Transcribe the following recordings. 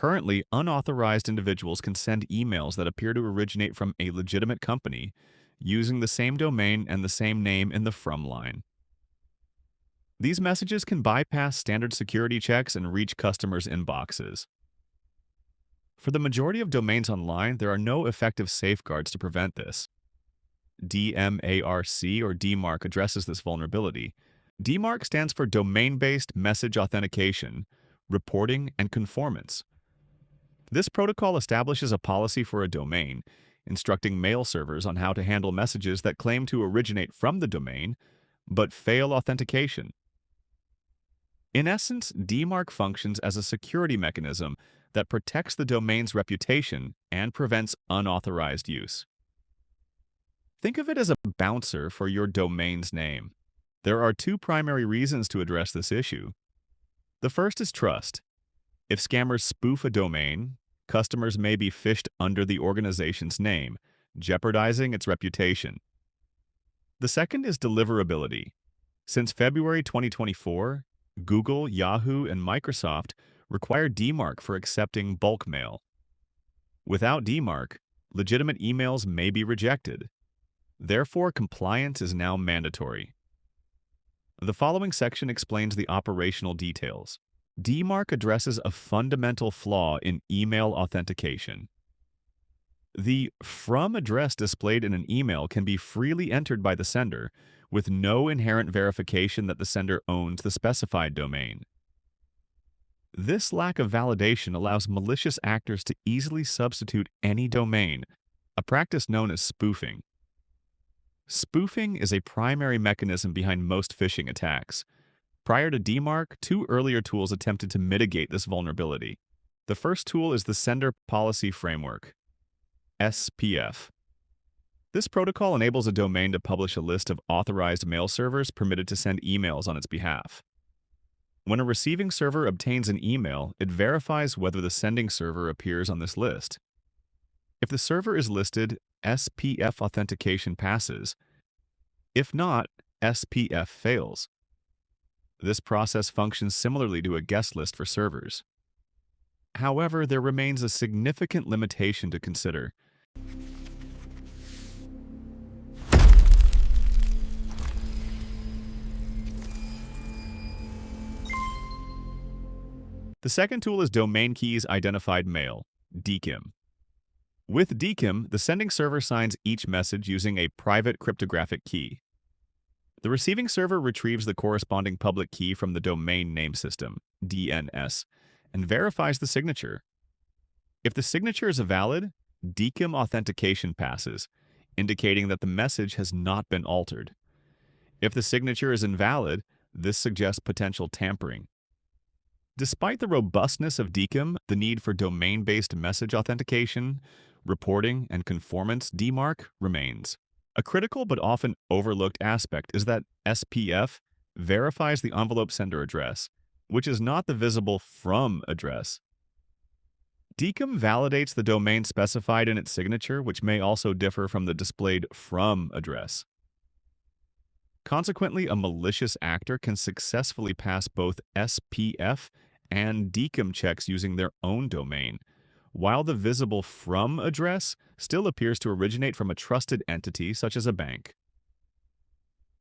Currently, unauthorized individuals can send emails that appear to originate from a legitimate company using the same domain and the same name in the from line. These messages can bypass standard security checks and reach customers' inboxes. For the majority of domains online, there are no effective safeguards to prevent this. DMARC or DMARC addresses this vulnerability. DMARC stands for Domain-Based Message Authentication, Reporting, and Conformance. This protocol establishes a policy for a domain, instructing mail servers on how to handle messages that claim to originate from the domain, but fail authentication. In essence, DMARC functions as a security mechanism that protects the domain's reputation and prevents unauthorized use. Think of it as a bouncer for your domain's name. There are two primary reasons to address this issue. The first is trust. If scammers spoof a domain, customers may be phished under the organization's name, jeopardizing its reputation. The second is deliverability. Since February 2024, Google, Yahoo, and Microsoft require DMARC for accepting bulk mail. Without DMARC, legitimate emails may be rejected. Therefore, compliance is now mandatory. The following section explains the operational details. DMARC addresses a fundamental flaw in email authentication. The from address displayed in an email can be freely entered by the sender, with no inherent verification that the sender owns the specified domain. This lack of validation allows malicious actors to easily substitute any domain, a practice known as spoofing. Spoofing is a primary mechanism behind most phishing attacks. Prior to DMARC, two earlier tools attempted to mitigate this vulnerability. The first tool is the Sender Policy Framework, SPF. This protocol enables a domain to publish a list of authorized mail servers permitted to send emails on its behalf. When a receiving server obtains an email, it verifies whether the sending server appears on this list. If the server is listed, SPF authentication passes. If not, SPF fails. This process functions similarly to a guest list for servers. However, there remains a significant limitation to consider. The second tool is Domain Keys Identified Mail, DKIM. With DKIM, the sending server signs each message using a private cryptographic key. The receiving server retrieves the corresponding public key from the domain name system, DNS, and verifies the signature. If the signature is valid, DKIM authentication passes, indicating that the message has not been altered. If the signature is invalid, this suggests potential tampering. Despite the robustness of DKIM, the need for domain-based message authentication, reporting, and conformance DMARC remains. A critical but often overlooked aspect is that SPF verifies the envelope sender address, which is not the visible from address. DKIM validates the domain specified in its signature, which may also differ from the displayed from address. Consequently, a malicious actor can successfully pass both SPF and DKIM checks using their own domain, while the visible from address still appears to originate from a trusted entity such as a bank.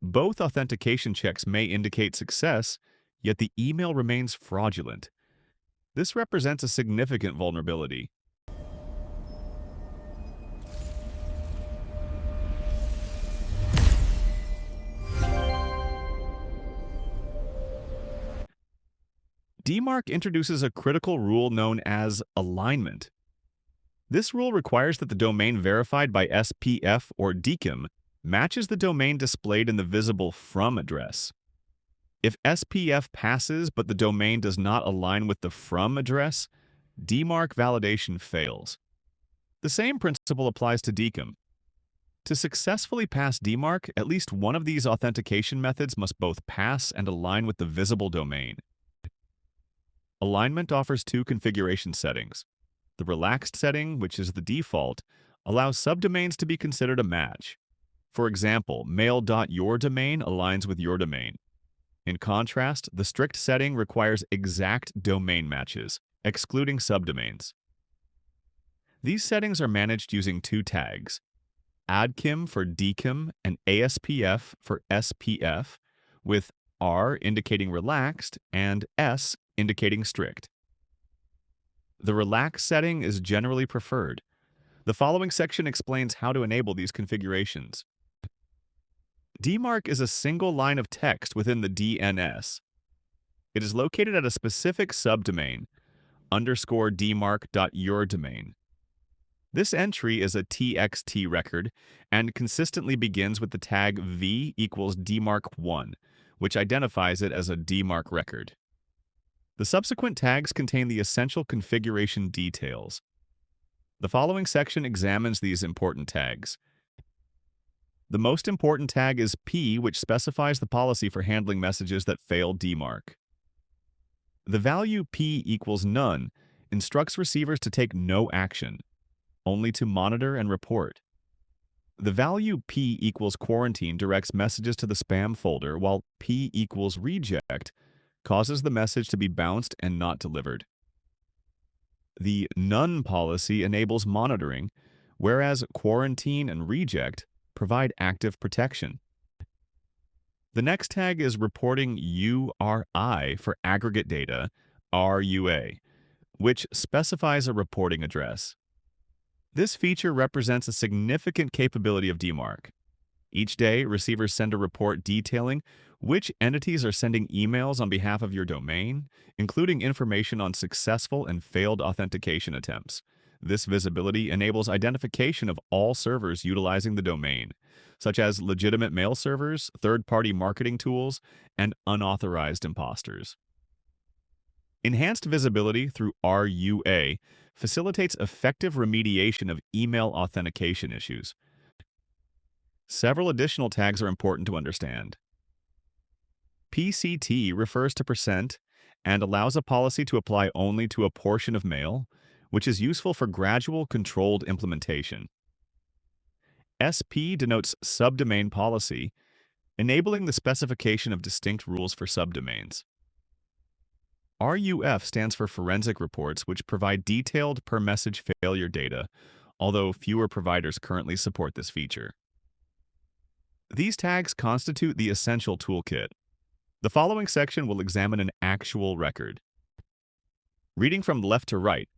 Both authentication checks may indicate success, yet the email remains fraudulent. This represents a significant vulnerability. DMARC introduces a critical rule known as alignment. This rule requires that the domain verified by SPF or DKIM matches the domain displayed in the visible from address. If SPF passes but the domain does not align with the from address, DMARC validation fails. The same principle applies to DKIM. To successfully pass DMARC, at least one of these authentication methods must both pass and align with the visible domain. Alignment offers two configuration settings. The relaxed setting, which is the default, allows subdomains to be considered a match. For example, mail.yourdomain aligns with your domain. In contrast, the strict setting requires exact domain matches. excluding subdomains. These settings are managed using two tags, ADKIM for DKIM and ASPF for SPF, with R indicating relaxed and S indicating strict. The relaxed setting is generally preferred. The following section explains how to enable these configurations. DMARC is a single line of text within the DNS. It is located at a specific subdomain, _dmarc.yourdomain. This entry is a TXT record and consistently begins with the tag v equals DMARC1, which identifies it as a DMARC record. The subsequent tags contain the essential configuration details. The following section examines these important tags. The most important tag is P, which specifies the policy for handling messages that fail DMARC. The value P equals none instructs receivers to take no action, only to monitor and report. The value P equals quarantine directs messages to the spam folder, while P equals reject causes the message to be bounced and not delivered. The none policy enables monitoring, whereas quarantine and reject provide active protection. The next tag is reporting URI for aggregate data, RUA, which specifies a reporting address. This feature represents a significant capability of DMARC. Each day, receivers send a report detailing which entities are sending emails on behalf of your domain, including information on successful and failed authentication attempts. This visibility enables identification of all servers utilizing the domain, such as legitimate mail servers, third-party marketing tools, and unauthorized imposters. Enhanced visibility through RUA facilitates effective remediation of email authentication issues. Several additional tags are important to understand. PCT refers to percent and allows a policy to apply only to a portion of mail, which is useful for gradual, controlled implementation. SP denotes subdomain policy, enabling the specification of distinct rules for subdomains. RUF stands for forensic reports, which provide detailed per-message failure data, although fewer providers currently support this feature. These tags constitute the essential toolkit. The following section will examine an actual record. Reading from left to right,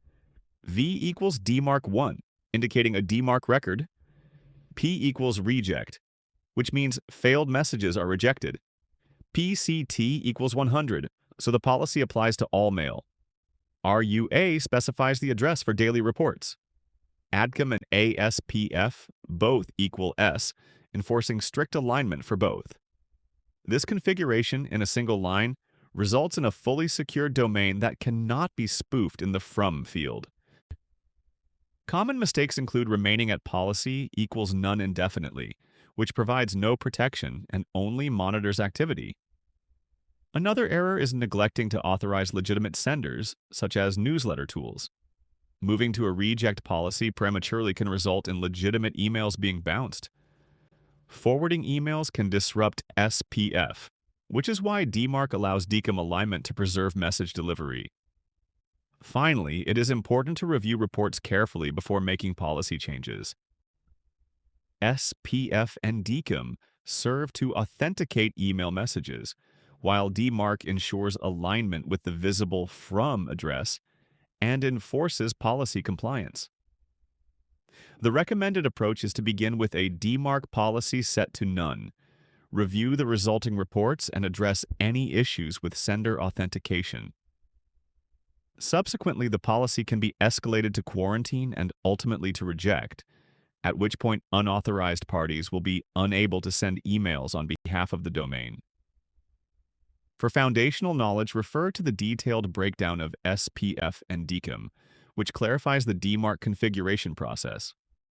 V equals DMARC1, indicating a DMARC record. P equals reject, which means failed messages are rejected. PCT equals 100, so the policy applies to all mail. RUA specifies the address for daily reports. ADKIM and ASPF both equal S, enforcing strict alignment for both. This configuration in a single line results in a fully secured domain that cannot be spoofed in the from field. Common mistakes include remaining at policy equals none indefinitely, which provides no protection and only monitors activity. Another error is neglecting to authorize legitimate senders, such as newsletter tools. Moving to a reject policy prematurely can result in legitimate emails being bounced. Forwarding emails can disrupt SPF, which is why DMARC allows DKIM alignment to preserve message delivery. Finally, it is important to review reports carefully before making policy changes. SPF and DKIM serve to authenticate email messages, while DMARC ensures alignment with the visible from address and enforces policy compliance. The recommended approach is to begin with a DMARC policy set to none, review the resulting reports, and address any issues with sender authentication. Subsequently, the policy can be escalated to quarantine and ultimately to reject, at which point unauthorized parties will be unable to send emails on behalf of the domain. For foundational knowledge, refer to the detailed breakdown of SPF and DKIM, which clarifies the DMARC configuration process.